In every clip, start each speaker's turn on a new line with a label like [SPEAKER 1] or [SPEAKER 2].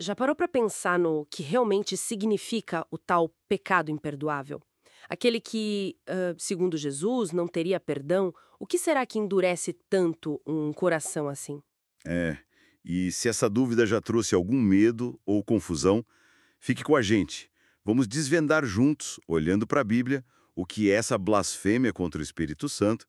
[SPEAKER 1] Já parou para pensar no que realmente significa o tal pecado imperdoável? Aquele que, segundo Jesus, não teria perdão, o que será que endurece tanto um coração assim?
[SPEAKER 2] É, e se essa dúvida já trouxe algum medo ou confusão, fique com a gente. Vamos desvendar juntos, olhando para a Bíblia, o que é essa blasfêmia contra o Espírito Santo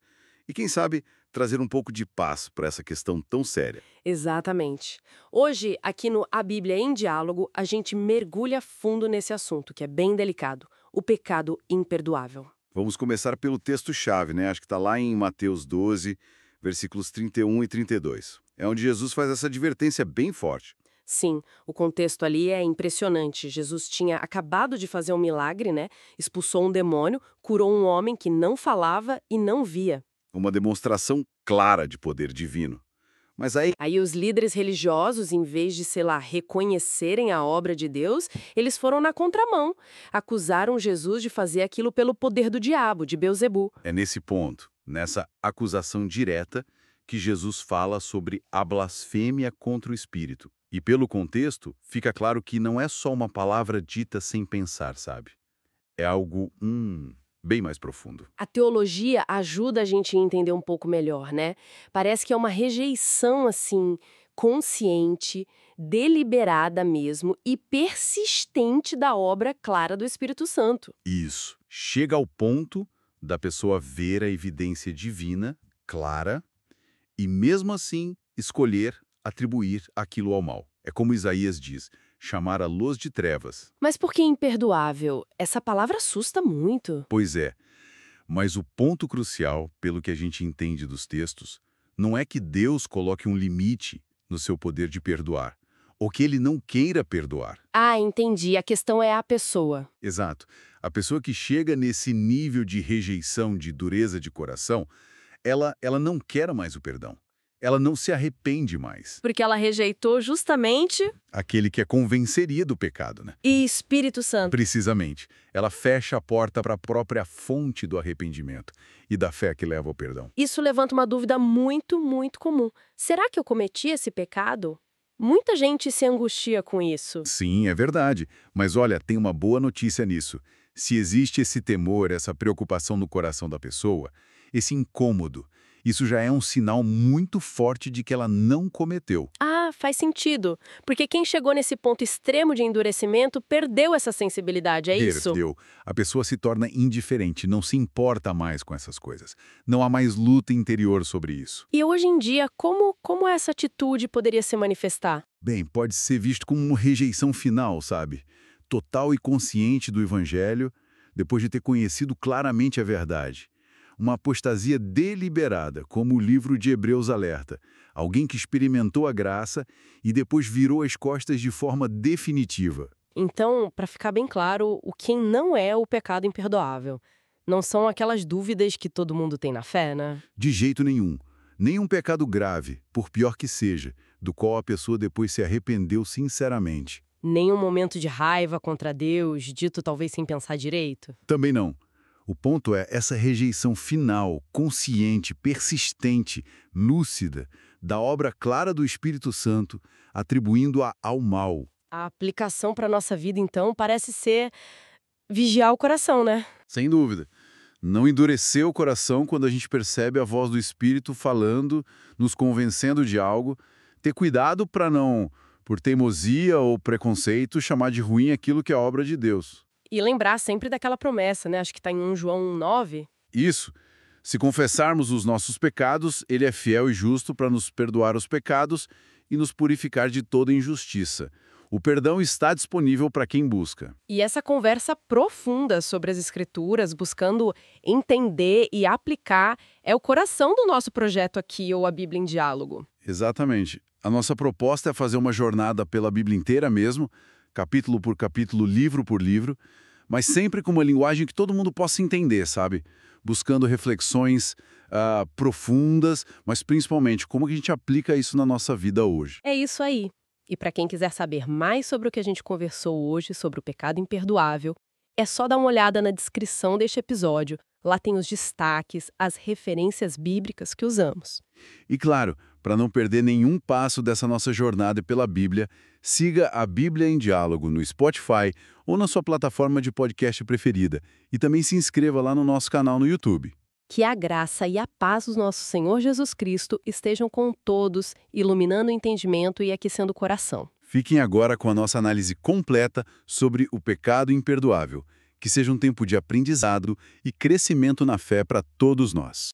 [SPEAKER 2] e, quem sabe, trazer um pouco de paz para essa questão tão séria.
[SPEAKER 1] Exatamente. Hoje, aqui no A Bíblia em Diálogo, a gente mergulha fundo nesse assunto, que é bem delicado, o pecado imperdoável.
[SPEAKER 2] Vamos começar pelo texto-chave, né? Acho que está lá em Mateus 12, versículos 31 e 32. É onde Jesus faz essa advertência bem forte.
[SPEAKER 1] Sim, o contexto ali é impressionante. Jesus tinha acabado de fazer um milagre, né? Expulsou um demônio, curou um homem que não falava e não via.
[SPEAKER 2] Uma demonstração clara de poder divino. Mas aí,
[SPEAKER 1] Aí os líderes religiosos, em vez de, sei lá, reconhecerem a obra de Deus, eles foram na contramão. Acusaram Jesus de fazer aquilo pelo poder do diabo, de Beelzebu.
[SPEAKER 2] é nesse ponto, nessa acusação direta, que Jesus fala sobre a blasfêmia contra o Espírito. E pelo contexto, fica claro que não é só uma palavra dita sem pensar, sabe? É algo, bem mais profundo.
[SPEAKER 1] A teologia ajuda a gente a entender um pouco melhor, né? Parece que é uma rejeição, assim, consciente, deliberada mesmo e persistente da obra clara do Espírito Santo.
[SPEAKER 2] Isso. Chega ao ponto da pessoa ver a evidência divina, clara, e mesmo assim escolher atribuir aquilo ao mal. É como Isaías diz, chamar a luz de trevas.
[SPEAKER 1] Mas por que imperdoável? Essa palavra assusta muito.
[SPEAKER 2] Pois é, mas o ponto crucial, pelo que a gente entende dos textos, não é que Deus coloque um limite no seu poder de perdoar, ou que ele não queira perdoar.
[SPEAKER 1] Ah, entendi. A questão é a pessoa.
[SPEAKER 2] Exato. A pessoa que chega nesse nível de rejeição, de dureza de coração, ela não quer mais o perdão. Ela não se arrepende mais.
[SPEAKER 1] Porque ela rejeitou justamente.
[SPEAKER 2] Aquele que a convenceria do pecado, né?
[SPEAKER 1] E Espírito Santo.
[SPEAKER 2] Precisamente. Ela fecha a porta para a própria fonte do arrependimento e da fé que leva ao perdão.
[SPEAKER 1] Isso levanta uma dúvida muito, muito comum. Será que eu cometi esse pecado? Muita gente se angustia com isso.
[SPEAKER 2] Sim, é verdade. Mas olha, tem uma boa notícia nisso. Se existe esse temor, essa preocupação no coração da pessoa, esse incômodo, isso já é um sinal muito forte de que ela não cometeu.
[SPEAKER 1] Ah, faz sentido. Porque quem chegou nesse ponto extremo de endurecimento perdeu essa sensibilidade, é isso?
[SPEAKER 2] Perdeu. A pessoa se torna indiferente, não se importa mais com essas coisas. Não há mais luta interior sobre isso.
[SPEAKER 1] E hoje em dia, como essa atitude poderia se manifestar?
[SPEAKER 2] Bem, pode ser visto como uma rejeição final, sabe? Total e consciente do Evangelho, depois de ter conhecido claramente a verdade. Uma apostasia deliberada, como o livro de Hebreus alerta. Alguém que experimentou a graça e depois virou as costas de forma definitiva.
[SPEAKER 1] Então, para ficar bem claro, o que não é o pecado imperdoável. Não são aquelas dúvidas que todo mundo tem na fé, né?
[SPEAKER 2] De jeito nenhum. Nenhum pecado grave, por pior que seja, do qual a pessoa depois se arrependeu sinceramente.
[SPEAKER 1] Nenhum momento de raiva contra Deus, dito talvez sem pensar direito.
[SPEAKER 2] Também não. O ponto é essa rejeição final, consciente, persistente, lúcida, da obra clara do Espírito Santo, atribuindo-a ao mal.
[SPEAKER 1] A aplicação para nossa vida, então, parece ser vigiar o coração, né?
[SPEAKER 2] Sem dúvida. Não endurecer o coração quando a gente percebe a voz do Espírito falando, nos convencendo de algo. Ter cuidado para não, por teimosia ou preconceito, chamar de ruim aquilo que é obra de Deus.
[SPEAKER 1] E lembrar sempre daquela promessa, né? Acho que está em 1 João 9.
[SPEAKER 2] Isso. Se confessarmos os nossos pecados, ele é fiel e justo para nos perdoar os pecados e nos purificar de toda injustiça. O perdão está disponível para quem busca.
[SPEAKER 1] E essa conversa profunda sobre as escrituras, buscando entender e aplicar, é o coração do nosso projeto aqui, ou a Bíblia em Diálogo.
[SPEAKER 2] Exatamente. A nossa proposta é fazer uma jornada pela Bíblia inteira mesmo, capítulo por capítulo, livro por livro, mas sempre com uma linguagem que todo mundo possa entender, sabe? Buscando reflexões profundas, mas principalmente como que a gente aplica isso na nossa vida hoje.
[SPEAKER 1] É isso aí. E para quem quiser saber mais sobre o que a gente conversou hoje sobre o pecado imperdoável, é só dar uma olhada na descrição deste episódio. Lá tem os destaques, as referências bíblicas que usamos.
[SPEAKER 2] E claro, Para não perder nenhum passo dessa nossa jornada pela Bíblia, siga a Bíblia em Diálogo no Spotify ou na sua plataforma de podcast preferida. E também se inscreva lá no nosso canal no YouTube.
[SPEAKER 1] Que a graça e a paz do nosso Senhor Jesus Cristo estejam com todos, iluminando o entendimento e aquecendo o coração.
[SPEAKER 2] Fiquem agora com a nossa análise completa sobre o pecado imperdoável. Que seja um tempo de aprendizado e crescimento na fé para todos nós.